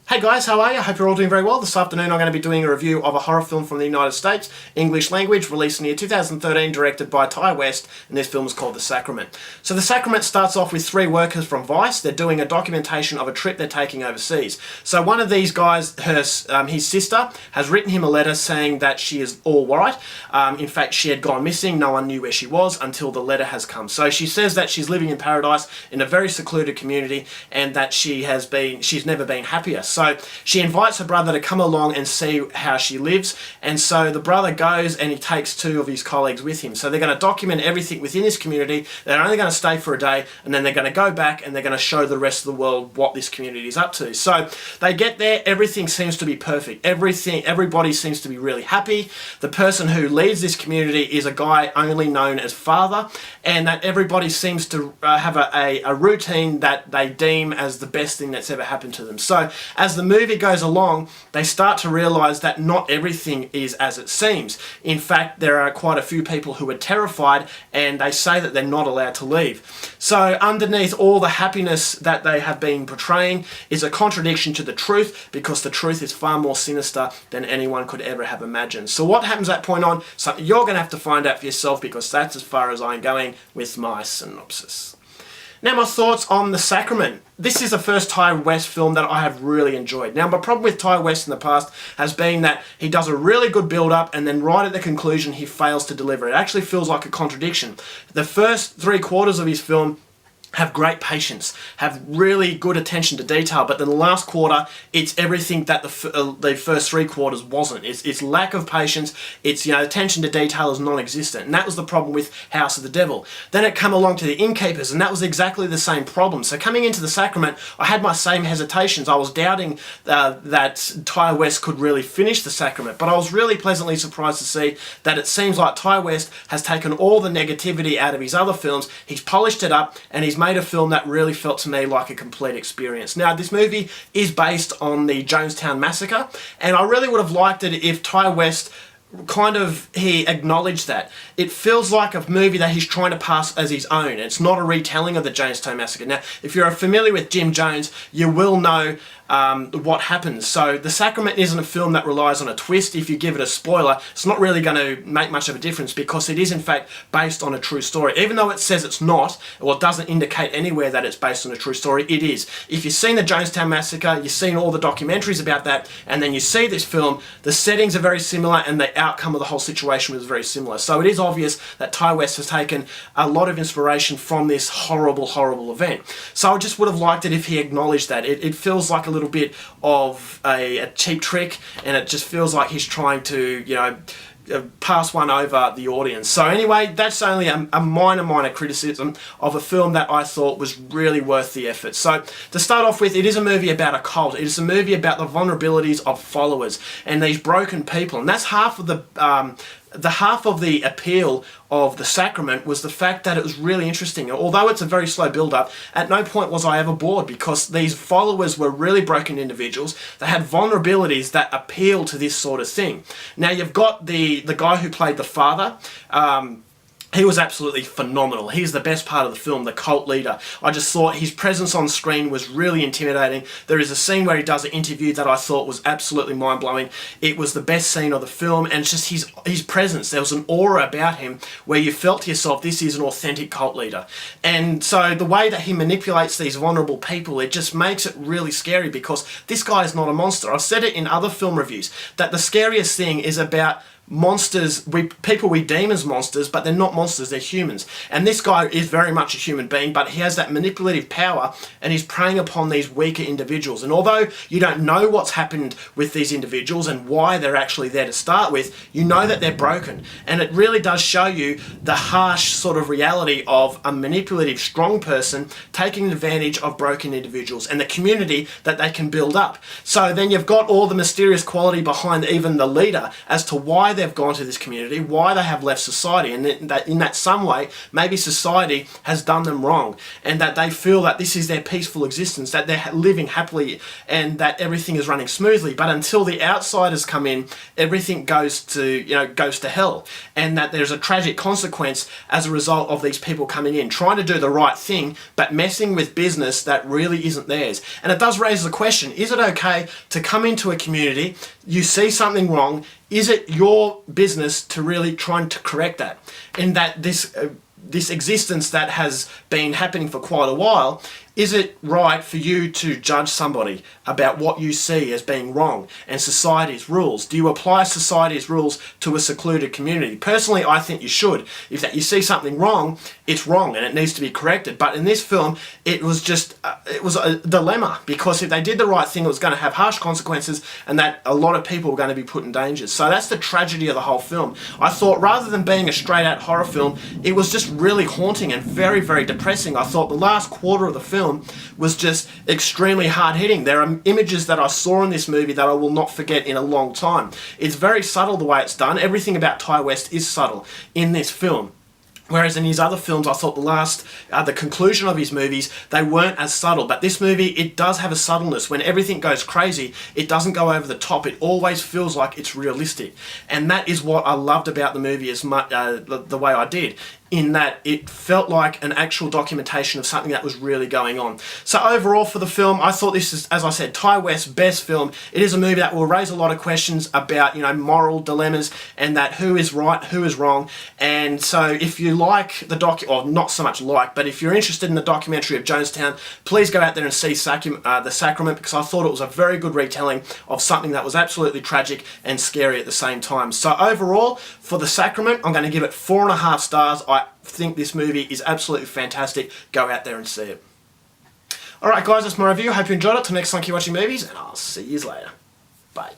Hey guys, how are you? I hope you're all doing very well. This afternoon I'm going to be doing a review of a horror film from the United States, English language, released in the year 2013, directed by Ty West, and this film is called The Sacrament. So The Sacrament starts off with three workers from Vice. They're doing a documentation of a trip they're taking overseas. So one of these guys, his sister, has written him a letter saying that she is all right. In fact, she had gone missing. No one knew where she was until the letter has come. So she says that she's living in paradise in a very secluded community and that she's never been happier. So she invites her brother to come along and see how she lives, and so the brother goes and he takes two of his colleagues with him. So they're going to document everything within this community. They're only going to stay for a day and then they're going to go back and they're going to show the rest of the world what this community is up to. So they get there, everything seems to be perfect. Everybody seems to be really happy. The person who leads this community is a guy only known as Father, and that everybody seems to have a routine that they deem as the best thing that's ever happened to them. So as the movie goes along, they start to realize that not everything is as it seems. In fact, there are quite a few people who are terrified and they say that they're not allowed to leave. So underneath all the happiness that they have been portraying is a contradiction to the truth, because the truth is far more sinister than anyone could ever have imagined. So what happens at that point on? Something you're going to have to find out for yourself, because that's as far as I'm going with my synopsis. Now, my thoughts on The Sacrament. This is the first Ty West film that I have really enjoyed. Now, my problem with Ty West in the past has been that he does a really good build-up and then right at the conclusion he fails to deliver. It actually feels like a contradiction. The first 3/4 of his film have great patience, have really good attention to detail, but then the last quarter, it's everything that the first 3/4 wasn't. It's lack of patience, it's, attention to detail is non-existent, and that was the problem with House of the Devil. Then it came along to The Innkeepers, and that was exactly the same problem. So coming into The Sacrament, I had my same hesitations. I was doubting that Ty West could really finish The Sacrament, but I was really pleasantly surprised to see that it seems like Ty West has taken all the negativity out of his other films, he's polished it up, and he's made a film that really felt to me like a complete experience. Now, this movie is based on the Jonestown Massacre, and I really would have liked it if Ty West he acknowledged that. It feels like a movie that he's trying to pass as his own. It's not a retelling of the Jonestown Massacre. Now, if you're familiar with Jim Jones, you will know what happens. So The Sacrament isn't a film that relies on a twist. If you give it a spoiler, it's not really going to make much of a difference, because it is in fact based on a true story. Even though it says it's not, or it doesn't indicate anywhere that it's based on a true story, it is. If you've seen the Jonestown Massacre, you've seen all the documentaries about that, and then you see this film, the settings are very similar and the outcome of the whole situation was very similar. So it is obvious that Ty West has taken a lot of inspiration from this horrible, horrible event. So I just would have liked it if he acknowledged that. It feels like a little bit of a cheap trick, and it just feels like he's trying to, pass one over the audience. So anyway, that's only a minor criticism of a film that I thought was really worth the effort. So to start off with, it is a movie about a cult. It is a movie about the vulnerabilities of followers and these broken people, and that's half of the appeal of The Sacrament was the fact that it was really interesting. Although it's a very slow build-up, at no point was I ever bored, because these followers were really broken individuals. They had vulnerabilities that appeal to this sort of thing. Now, you've got the guy who played the father. He was absolutely phenomenal. He's the best part of the film, the cult leader. I just thought his presence on screen was really intimidating. There is a scene where he does an interview that I thought was absolutely mind-blowing. It was the best scene of the film, and it's just his presence. There was an aura about him where you felt to yourself, this is an authentic cult leader. And so the way that he manipulates these vulnerable people, it just makes it really scary, because this guy is not a monster. I've said it in other film reviews, that the scariest thing is about monsters, people we deem as monsters, but they're not monsters, they're humans. And this guy is very much a human being, but he has that manipulative power, and he's preying upon these weaker individuals. And although you don't know what's happened with these individuals and why they're actually there to start with, you know that they're broken. And it really does show you the harsh sort of reality of a manipulative, strong person taking advantage of broken individuals and the community that they can build up. So then you've got all the mysterious quality behind even the leader as to why they've gone to this community, why they have left society, and that in that some way, maybe society has done them wrong, and that they feel that this is their peaceful existence, that they're living happily, and that everything is running smoothly. But until the outsiders come in, everything goes to hell, and that there's a tragic consequence as a result of these people coming in, trying to do the right thing, but messing with business that really isn't theirs. And it does raise the question, is it okay to come into a community, you see something wrong, is it your business to really try to correct that? And that this existence that has been happening for quite a while, is it right for you to judge somebody about what you see as being wrong and society's rules? Do you apply society's rules to a secluded community? Personally, I think you should. If that you see something wrong, it's wrong and it needs to be corrected. But in this film, it was just it was a dilemma, because if they did the right thing, it was going to have harsh consequences, and that a lot of people were going to be put in danger. So that's the tragedy of the whole film. I thought, rather than being a straight-out horror film, it was just really haunting and very, very depressing. I thought the last quarter of the film was just extremely hard-hitting. There are images that I saw in this movie that I will not forget in a long time. It's very subtle the way it's done. Everything about Ty West is subtle in this film. Whereas in his other films, I thought the conclusion of his movies, they weren't as subtle. But this movie, it does have a subtleness. When everything goes crazy, it doesn't go over the top. It always feels like it's realistic. And that is what I loved about the movie as much, the way I did, in that it felt like an actual documentation of something that was really going on. So overall for the film, I thought this is, as I said, Ty West's best film. It is a movie that will raise a lot of questions about, moral dilemmas, and that who is right, who is wrong. And so if you like the or not so much like, but if you're interested in the documentary of Jonestown, please go out there and see The Sacrament, because I thought it was a very good retelling of something that was absolutely tragic and scary at the same time. So overall, for The Sacrament, I'm going to give it 4.5 stars. I think this movie is absolutely fantastic. Go out there and see it. Alright guys, that's my review. Hope you enjoyed it. Till next time, keep watching movies, and I'll see you later. Bye.